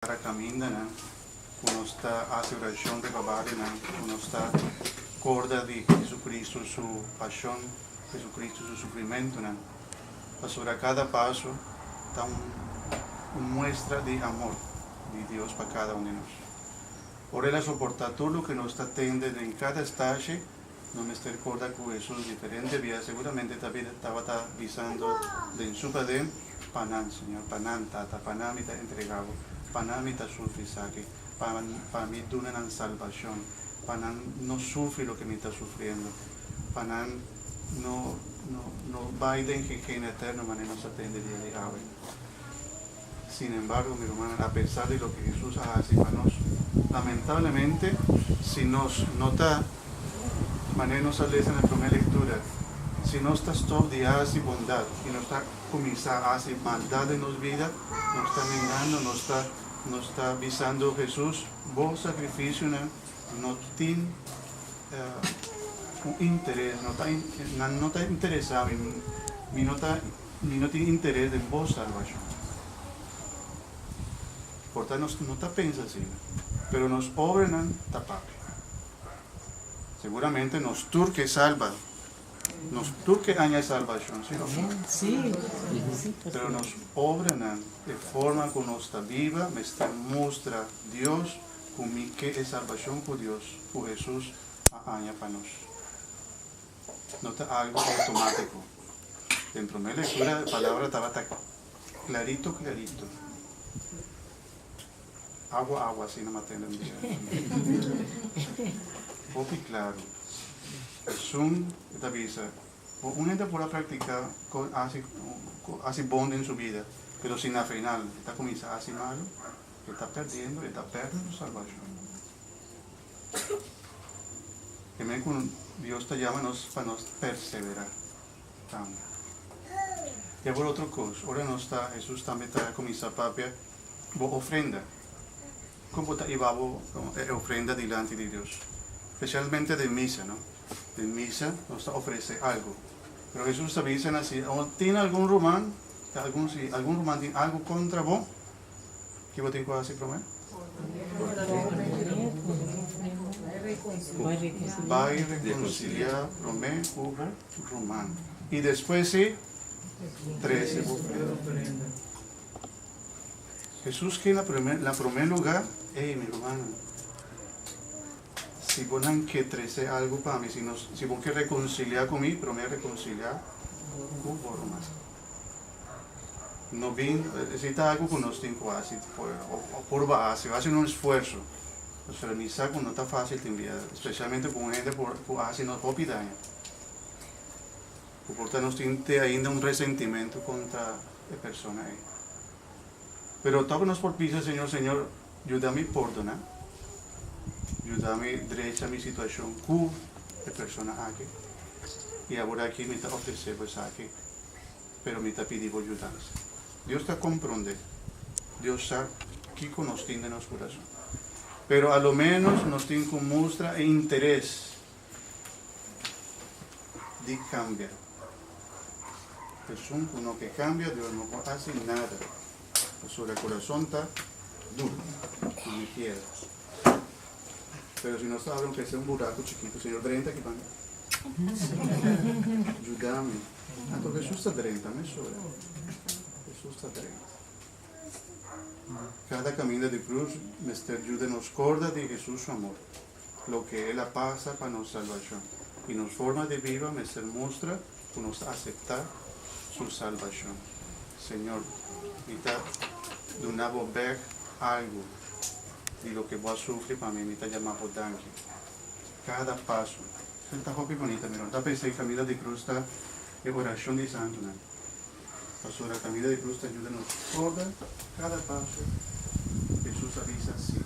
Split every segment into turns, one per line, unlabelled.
para caminhar, né? Quando está a oração de trabalho, né? Quando está corda de Jesucristo, sua paixão, Jesucristo, seu sofrimento, né? Para cada passo está uma mostra de amor de Deus para cada um de nós. Por ela suportar tudo que nos está tendo em cada estágio, não me está corda com Jesus diferente via, seguramente estava visando em sua padre, Panan, Senhor, Panan, Tata, Panan me está entregado, Panan me está sufriendo, para mí duna na salvação, Panan não sofre o que me está sofrendo, Panan não vai em reino eterno, mas nos atende dia de hoje. Sin embargo, mi hermana, a pesar de lo que Jesús hace para nosotros, lamentablemente, si nos nota, maneira nos lê na primeira leitura, se nós está todo dia a bondade e não está começar a fazer maldade em nossa vida, não está enganando, não está visando Jesus, bom sacrifício, não tem um interesse, não está interessado, não tem interesse em boa salvação. Portanto, não está pensando assim, pero nos obras tapar. Seguramente nos turque salva, nos turque aña salvación, ¿sí?
Sí.
Pero nos obras de forma que nos está viva, me está mostra Dios como que es salvación por Dios, por Jesús aña para nos. No está algo automático. Dentro de la lectura la palabra estaba clarito. Agua, assim não matando um dia. Pouco claro. Esta visa. Uma ainda pode praticar assim bom em sua vida, mas se na final está começando assim mal, está perdendo a salvação. Também quando Deus te chama para nós perseverar. E por outra coisa, agora Jesus também está começando a papiar boa ofrenda. Como llevamos ofrenda delante de Dios, especialmente de misa, ¿no? De misa nos ofrece algo, pero Jesús avisa así, ¿tiene algún román tiene algo contra vos? ¿Qué vos tenés que hacer para mí? Va a reconciliar Romé, hubo román. Y después sí, 13 ofrendas. Jesús que en la primer lugar, mi hermano, si vos no querés algo para mí, si vos querés reconciliar conmigo, pero me reconciliar con vos, hermano. No bien, necesita algo que nos tiene que hacer, o por base, va a hacer un esfuerzo. Pero ni saco no está fácil también, especialmente con gente por hacer no puede daño. Por tanto, nos tiene ainda un resentimiento contra la persona ahí. Pero tócanos por piso, Señor, ayúdame a perdonar. Ayúdame a derecha mi situación con la persona aquí. Y ahora aquí me está ofreciendo eso aquí. Pero me está pidiendo ayuda. Dios te comprende. Dios sabe qué nos tiene en nuestro corazón. Pero a lo menos nos tiene que mostrar interés de cambiar. Es uno que cambia, Dios no hace nada. Sobre el corazón está duro, no me quiere. Pero si no sabe, aunque sea un buraco chiquito, Señor, 30 que van. Ayúdame. Porque Jesús está 30, me sobra. Jesús está 30. Cada camino de cruz me ayuda nos corda de Jesús su amor, lo que Él pasa para nos salvación. Y nos forma de viva me muestra que nos aceptar su salvación. Señor, de una volver algo de lo que voy a sufrir para mí, me está llamando por tanque. Cada paso. Está muy bonita, mira. Está pensando en Camila de Cruz, está en oración de santo, ¿no? Pastora, Camila de Cruz te ayuda a nosotros. Cada paso, Jesús avisa así.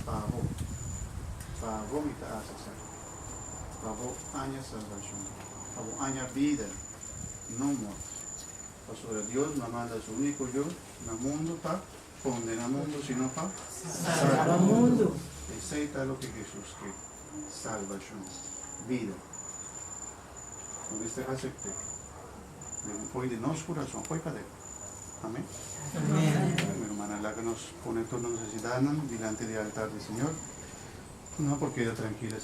Para vos me está haciendo. Para vos aña salvación. Para vos aña vida, no muerte. Pastora, Dios nos manda a su único yo en el mundo para condenar al mundo, sino para salvar al mundo. Ese es lo que Jesús quiere. Salvación, vida. No viste aceptar. Hoy de nuestro corazón, hoy para él. Amén.
Amén.
Mi hermana Laga nos pone todas las necesidades delante del altar del Señor. No, porque ella tranquila.